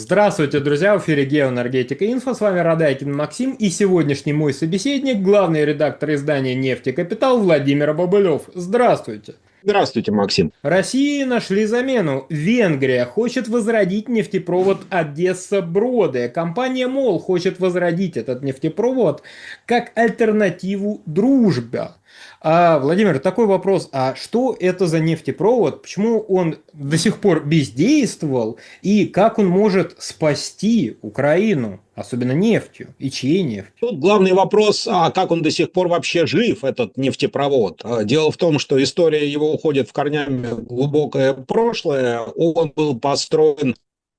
Здравствуйте, друзья! В эфире Геоэнергетика Инфо. С вами Радайкин Максим и сегодняшний мой собеседник, главный редактор издания «Нефть и Капитал» Владимир Бобылев. Здравствуйте! Здравствуйте, Максим. России нашли замену. Венгрия хочет возродить нефтепровод Одесса-Броды. Компания МОЛ хочет возродить этот нефтепровод как альтернативу «Дружбе». Владимир, такой вопрос. А что это за нефтепровод? Почему он до сих пор бездействовал? И как он может спасти Украину, особенно нефтью? И чьей нефтью? Тут главный вопрос, а как он до сих пор вообще жив, этот нефтепровод? Дело в том, что история его уходит в корнями в глубокое прошлое. Он был построен,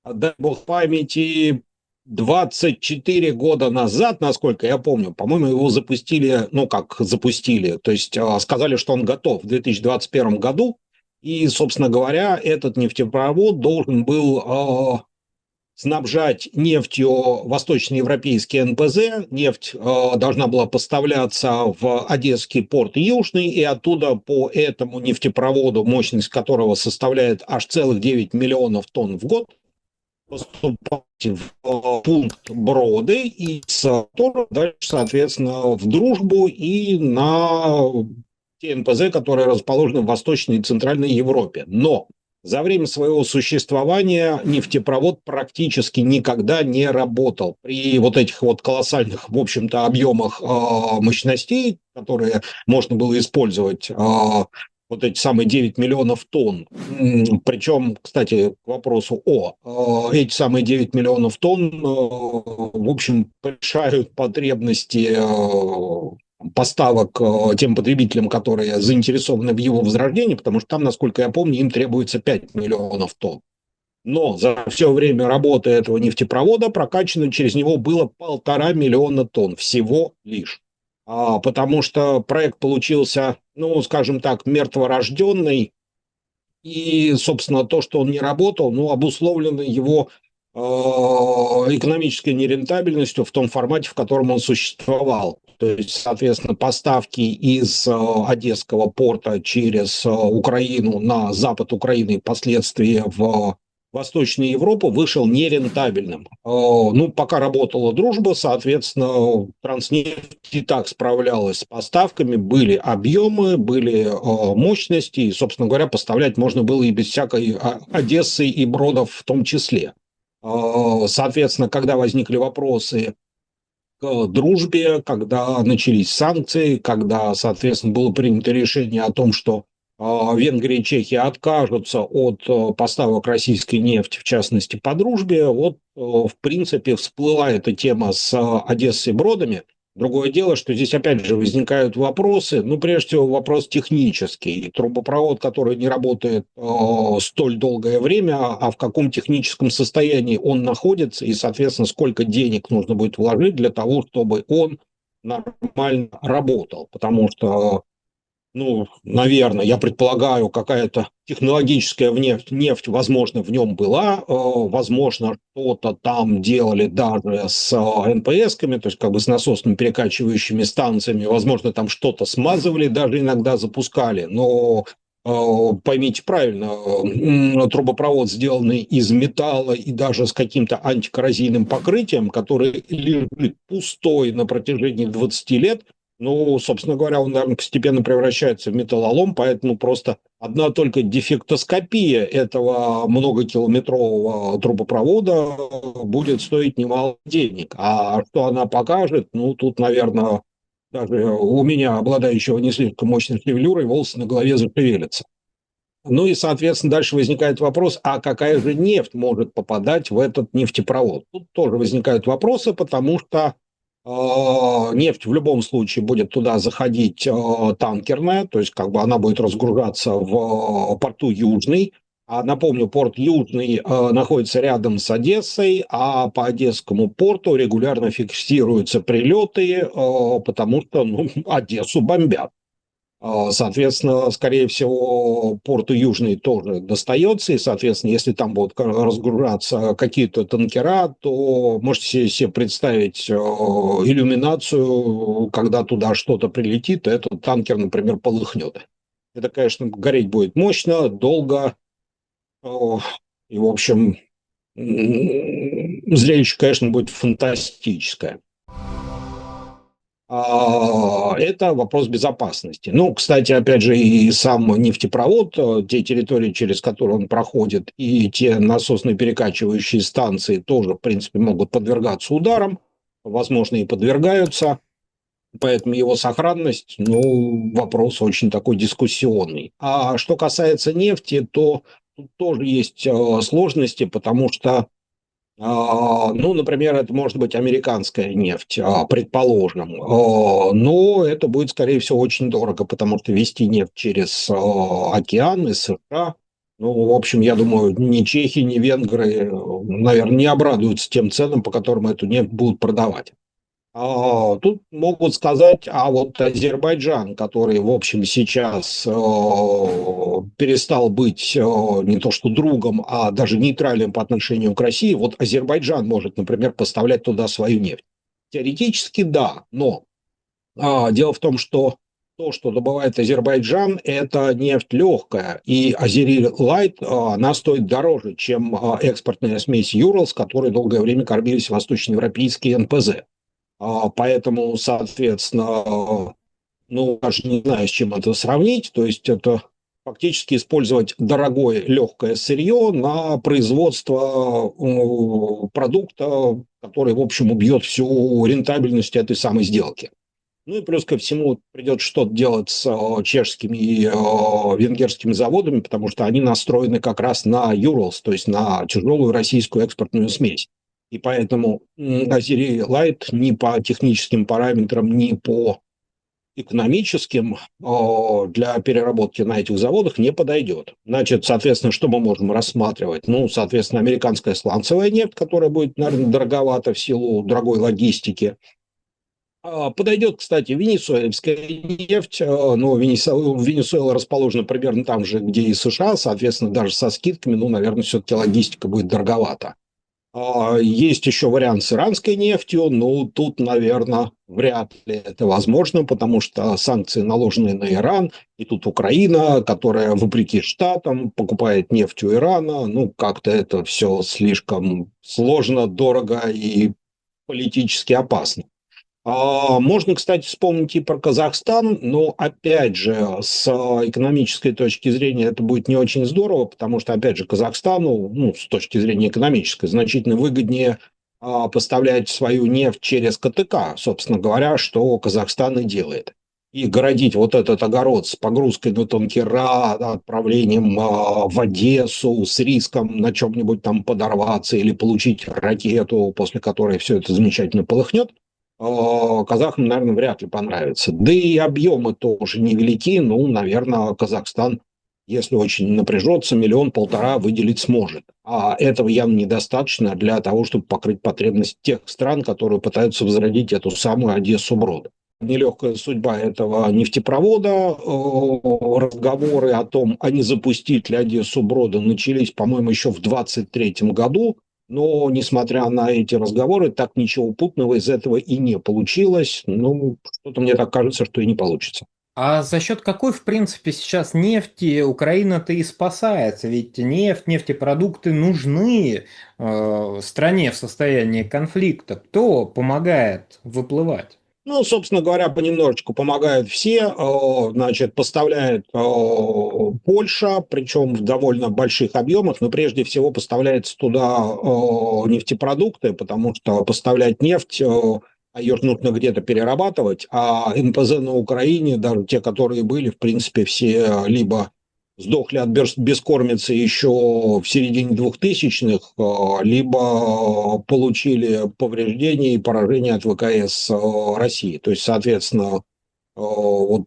дай бог памяти, 24 года назад, насколько я помню. По-моему, его запустили, ну как запустили, то есть сказали, что он готов в 2021 году. И, собственно говоря, этот нефтепровод должен был снабжать нефтью восточноевропейский НПЗ. Нефть должна была поставляться в Одесский порт Южный, и оттуда по этому нефтепроводу, мощность которого составляет аж целых 9 миллионов тонн в год, поступать в пункт Броды и с которого дальше, соответственно, в Дружбу и на те НПЗ, которые расположены в Восточной и Центральной Европе. Но за время своего существования нефтепровод практически никогда не работал. При вот этих вот колоссальных, в общем-то, объемах мощностей, которые можно было использовать, вот эти самые 9 миллионов тонн. Причем, кстати, к вопросу эти самые 9 миллионов тонн, в общем, решают потребности поставок тем потребителям, которые заинтересованы в его возрождении, потому что там, насколько я помню, им требуется 5 миллионов тонн. Но за все время работы этого нефтепровода прокачано через него было 1,5 миллиона тонн всего лишь. Потому что проект получился, ну, скажем так, мертворожденный, и, собственно, то, что он не работал, ну, обусловлено его экономической нерентабельностью в том формате, в котором он существовал. То есть, соответственно, поставки из Одесского порта через Украину на запад Украины и впоследствии в Восточную Европу вышел нерентабельным. Ну, пока работала дружба, соответственно, Транснефть и так справлялась с поставками, были объемы, были мощности, и, собственно говоря, поставлять можно было и без всякой Одессы и Бродов в том числе. Соответственно, когда возникли вопросы к дружбе, когда начались санкции, когда, соответственно, было принято решение о том, что Венгрия и Чехия откажутся от поставок российской нефти, в частности, по дружбе, вот, в принципе, всплыла эта тема с Одессой и Бродами. Другое дело, что здесь опять же возникают вопросы, ну, прежде всего, вопрос технический. Трубопровод, который не работает столь долгое время, а в каком техническом состоянии он находится, и, соответственно, сколько денег нужно будет вложить для того, чтобы он нормально работал. Потому что, ну, наверное, я предполагаю, какая-то технологическая нефть, возможно, в нем была, возможно, что-то там делали даже с НПС-ками, то есть как бы с насосными перекачивающими станциями, возможно, там что-то смазывали, даже иногда запускали, но поймите правильно, трубопровод, сделанный из металла и даже с каким-то антикоррозийным покрытием, который лежит пустой на протяжении 20 лет, ну, собственно говоря, он, наверное, постепенно превращается в металлолом, поэтому просто одна только дефектоскопия этого многокилометрового трубопровода будет стоить немало денег. А что она покажет, ну, тут, наверное, даже у меня, обладающего не слишком мощной шевелюрой, волосы на голове зашевелятся. Ну и, соответственно, дальше возникает вопрос, а какая же нефть может попадать в этот нефтепровод? Тут тоже возникают вопросы, потому что нефть в любом случае будет туда заходить танкерная, то есть как бы она будет разгружаться в порту Южный. А напомню, порт Южный находится рядом с Одессой, а по Одесскому порту регулярно фиксируются прилеты, потому что, ну, Одессу бомбят. Соответственно, скорее всего, порту Южный тоже достается, и, соответственно, если там будут разгружаться какие-то танкера, то можете себе представить иллюминацию, когда туда что-то прилетит, и этот танкер, например, полыхнет. Это, конечно, гореть будет мощно, долго, и, в общем, зрелище, конечно, будет фантастическое. Это вопрос безопасности. Ну, кстати, опять же, и сам нефтепровод, те территории, через которые он проходит, и те насосно-перекачивающие станции тоже, в принципе, могут подвергаться ударам, возможно, и подвергаются. Поэтому его сохранность, ну, вопрос очень такой дискуссионный. А что касается нефти, то тут тоже есть сложности, потому что, ну, например, это может быть американская нефть, предположим, но это будет, скорее всего, очень дорого, потому что везти нефть через океан из США, ну, в общем, я думаю, ни чехи, ни венгры, наверное, не обрадуются тем ценам, по которым эту нефть будут продавать. Тут могут сказать, а вот Азербайджан, который, в общем, сейчас перестал быть не то что другом, а даже нейтральным по отношению к России, вот Азербайджан может, например, поставлять туда свою нефть. Теоретически да, но дело в том, что то, что добывает Азербайджан, это нефть легкая, и Азери Лайт, она стоит дороже, чем экспортная смесь Юрал, с которой долгое время кормились восточноевропейские НПЗ. Поэтому, соответственно, ну, даже не знаю, с чем это сравнить. То есть это фактически использовать дорогое легкое сырье на производство продукта, который, в общем, убьет всю рентабельность этой самой сделки. Ну и плюс ко всему придется что-то делать с чешскими и венгерскими заводами, потому что они настроены как раз на Urals, то есть на тяжелую российскую экспортную смесь. И поэтому Азери Лайт ни по техническим параметрам, ни по экономическим для переработки на этих заводах не подойдет. Значит, соответственно, что мы можем рассматривать? Ну, соответственно, американская сланцевая нефть, которая будет, наверное, дороговата в силу дорогой логистики. Подойдет, кстати, венесуэльская нефть, но Венесуэла расположена примерно там же, где и США, соответственно, даже со скидками, ну, наверное, все-таки логистика будет дороговата. Есть еще вариант с иранской нефтью, но тут, наверное, вряд ли это возможно, потому что санкции наложены на Иран, и тут Украина, которая, вопреки Штатам, покупает нефть у Ирана, ну, как-то это все слишком сложно, дорого и политически опасно. Можно, кстати, вспомнить и про Казахстан, но, опять же, с экономической точки зрения это будет не очень здорово, потому что, опять же, Казахстану, ну, с точки зрения экономической, значительно выгоднее поставлять свою нефть через КТК, собственно говоря, что Казахстан и делает. И городить вот этот огород с погрузкой на танкера, отправлением в Одессу с риском на чем-нибудь там подорваться или получить ракету, после которой все это замечательно полыхнет, казахам, наверное, вряд ли понравится. Да и объемы тоже невелики. Ну, наверное, Казахстан, если очень напряжется, 1-1,5 миллиона выделить сможет. А этого явно недостаточно для того, чтобы покрыть потребность тех стран, которые пытаются возродить эту самую Одессу-Брод. Нелегкая судьба этого нефтепровода. Разговоры о том, а не запустить ли Одессу Брода, начались, по-моему, еще в 2023 году. Но, несмотря на эти разговоры, так ничего путного из этого и не получилось. Ну, что-то мне так кажется, что и не получится. А за счет какой, в принципе, сейчас нефти Украина-то и спасается? Ведь нефть, нефтепродукты нужны стране в состоянии конфликта. Кто помогает выплывать? Ну, собственно говоря, понемножечку помогают все. Значит, поставляет Польша, причем в довольно больших объемах, но прежде всего поставляется туда нефтепродукты, потому что поставлять нефть, ее нужно где-то перерабатывать, а НПЗ на Украине, даже те, которые были, в принципе, все либо сдохли от бескормицы еще в середине 2000-х, либо получили повреждения и поражения от ВКС России. То есть, соответственно, вот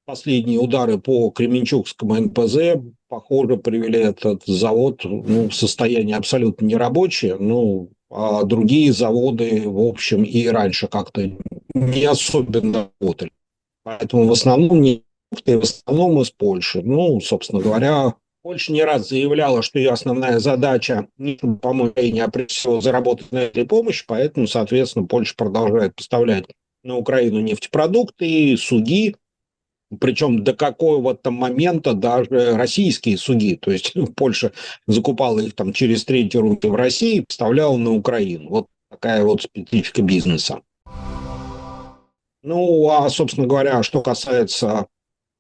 последние удары по Кременчугскому НПЗ, похоже, привели этот завод, ну, в состояние абсолютно нерабочее. Ну, а другие заводы, в общем, и раньше как-то не особенно работали. Поэтому в основном не и в основном из Польши. Ну, собственно говоря, Польша не раз заявляла, что ее основная задача не помочь Украине, а прежде всего заработать на этой помощи, поэтому, соответственно, Польша продолжает поставлять на Украину нефтепродукты, суги, Причем до какого-то момента даже российские судьи, то есть Польша закупала их там через третьи руки в России и поставляла на Украину. Вот такая вот специфика бизнеса. Ну, а, собственно говоря, что касается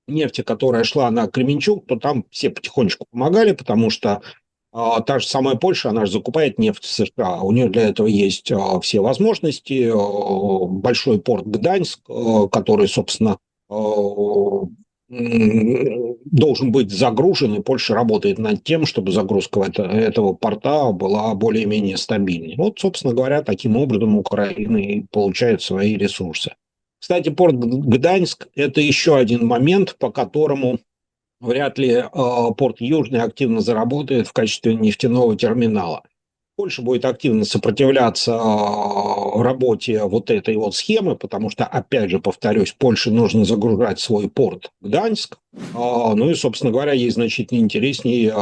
нефти, которая шла на Кременчуг, то там все потихонечку помогали, потому что та же самая Польша, она же закупает нефть в США. У нее для этого есть все возможности. Большой порт Гданьск, который, собственно, должен быть загружен, и Польша работает над тем, чтобы загрузка этого порта была более-менее стабильной. Вот, собственно говоря, таким образом Украина и получает свои ресурсы. Кстати, порт Гданьск – это еще один момент, по которому вряд ли порт Южный активно заработает в качестве нефтяного терминала. Польша будет активно сопротивляться работе вот этой вот схемы, потому что, опять же, повторюсь, Польше нужно загружать свой порт Гданьск. Ну и, собственно говоря, ей значительно интереснее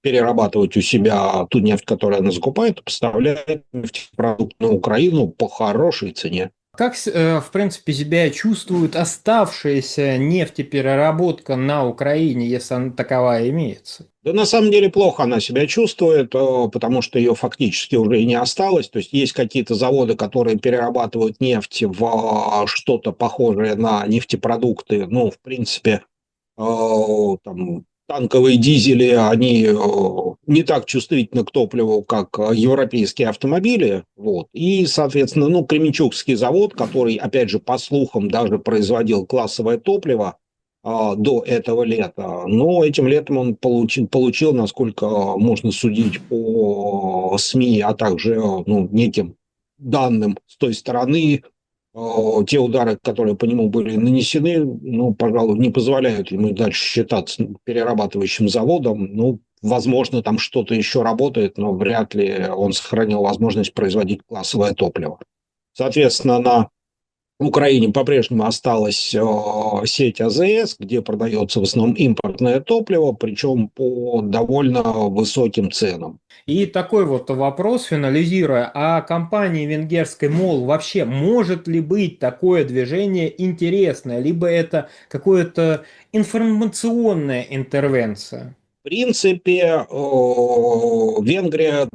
перерабатывать у себя ту нефть, которую она закупает, и поставлять нефтепродукт на Украину по хорошей цене. Как, в принципе, себя чувствует оставшаяся нефтепереработка на Украине, если она таковая имеется? Да на самом деле плохо она себя чувствует, потому что ее фактически уже и не осталось. То есть есть какие-то заводы, которые перерабатывают нефть в что-то похожее на нефтепродукты. Ну, в принципе, там, танковые дизели, они не так чувствительны к топливу, как европейские автомобили. Вот. И, соответственно, ну, Кременчугский завод, который, опять же, по слухам, даже производил классовое топливо, до этого лета. Но этим летом он получил, насколько можно судить по СМИ, а также ну, неким данным с той стороны, те удары, которые по нему были нанесены, ну, пожалуй, не позволяют ему дальше считаться перерабатывающим заводом. Ну, возможно, там что-то еще работает, но вряд ли он сохранил возможность производить классовое топливо. Соответственно, на в Украине по-прежнему осталась сеть АЗС, где продается в основном импортное топливо, причем по довольно высоким ценам. И такой вот вопрос, финализируя, а компании венгерской МОЛ вообще может ли быть такое движение интересное, либо это какая-то информационная интервенция? В принципе, Венгрия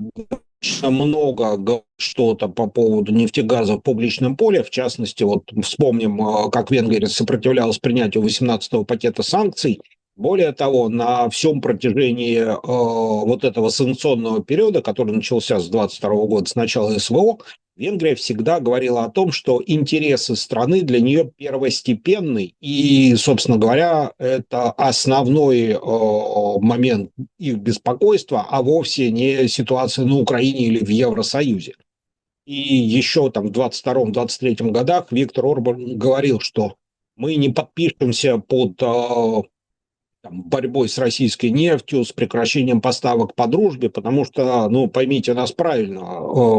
достаточно много говорит что-то по поводу нефтегаза в публичном поле. В частности, вот вспомним, как Венгрия сопротивлялась принятию 18-го пакета санкций. Более того, на всем протяжении вот этого санкционного периода, который начался с 22 года, с начала СВО, Венгрия всегда говорила о том, что интересы страны для нее первостепенны, и, собственно говоря, это основной момент их беспокойства, а вовсе не ситуация на Украине или в Евросоюзе. И еще там в 22-23 годах Виктор Орбан говорил, что мы не подпишемся под там, борьбой с российской нефтью, с прекращением поставок по дружбе, потому что, ну, поймите нас правильно,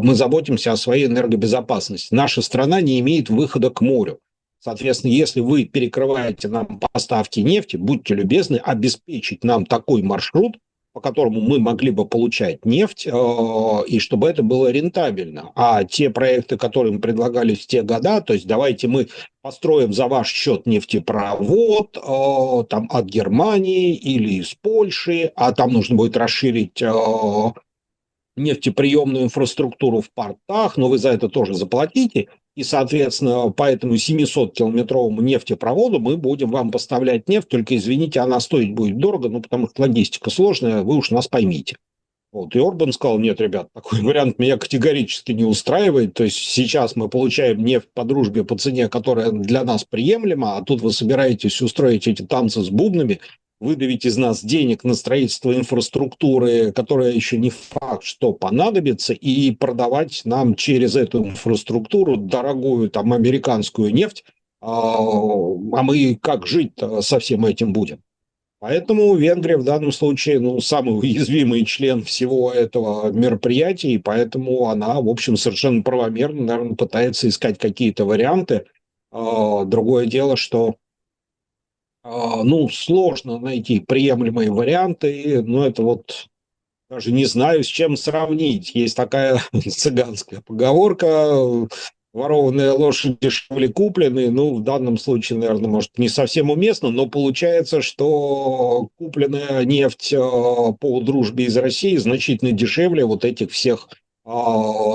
мы заботимся о своей энергобезопасности. Наша страна не имеет выхода к морю. Соответственно, если вы перекрываете нам поставки нефти, будьте любезны обеспечить нам такой маршрут, по которому мы могли бы получать нефть, и чтобы это было рентабельно. А те проекты, которые мы предлагали в те года, то есть давайте мы построим за ваш счет нефтепровод там, от Германии или из Польши, а там нужно будет расширить нефтеприемную инфраструктуру в портах, но вы за это тоже заплатите. И, соответственно, по этому 700-километровому нефтепроводу мы будем вам поставлять нефть, только, извините, она стоить будет дорого, ну, потому что логистика сложная, вы уж нас поймите. Вот. И Орбан сказал, нет, ребят, такой вариант меня категорически не устраивает. То есть сейчас мы получаем нефть по дружбе по цене, которая для нас приемлема, а тут вы собираетесь устроить эти танцы с бубнами, выдавить из нас денег на строительство инфраструктуры, которая еще не факт, что понадобится, и продавать нам через эту инфраструктуру дорогую там американскую нефть, а мы как жить со всем этим будем? Поэтому Венгрия в данном случае, ну, самый уязвимый член всего этого мероприятия, и поэтому она, в общем, совершенно правомерно, наверное, пытается искать какие-то варианты. Другое дело, что, ну, сложно найти приемлемые варианты, но это вот даже не знаю, с чем сравнить. Есть такая цыганская поговорка: ворованная лошадь дешевле купленной, ну, в данном случае, наверное, может, не совсем уместно, но получается, что купленная нефть по дружбе из России значительно дешевле вот этих всех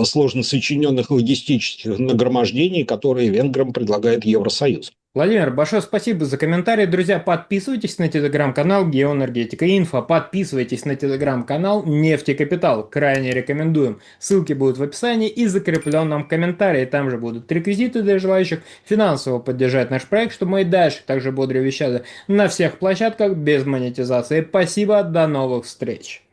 сложно сочиненных логистических нагромождений, которые венграм предлагает Евросоюз. Владимир, большое спасибо за комментарии. Друзья, подписывайтесь на телеграм-канал Геоэнергетика Инфо, подписывайтесь на телеграм-канал Нефтекапитал. Крайне рекомендуем. Ссылки будут в описании и закрепленном комментарии. Там же будут реквизиты для желающих финансово поддержать наш проект, чтобы мы и дальше также бодро вещали на всех площадках без монетизации. Спасибо, до новых встреч.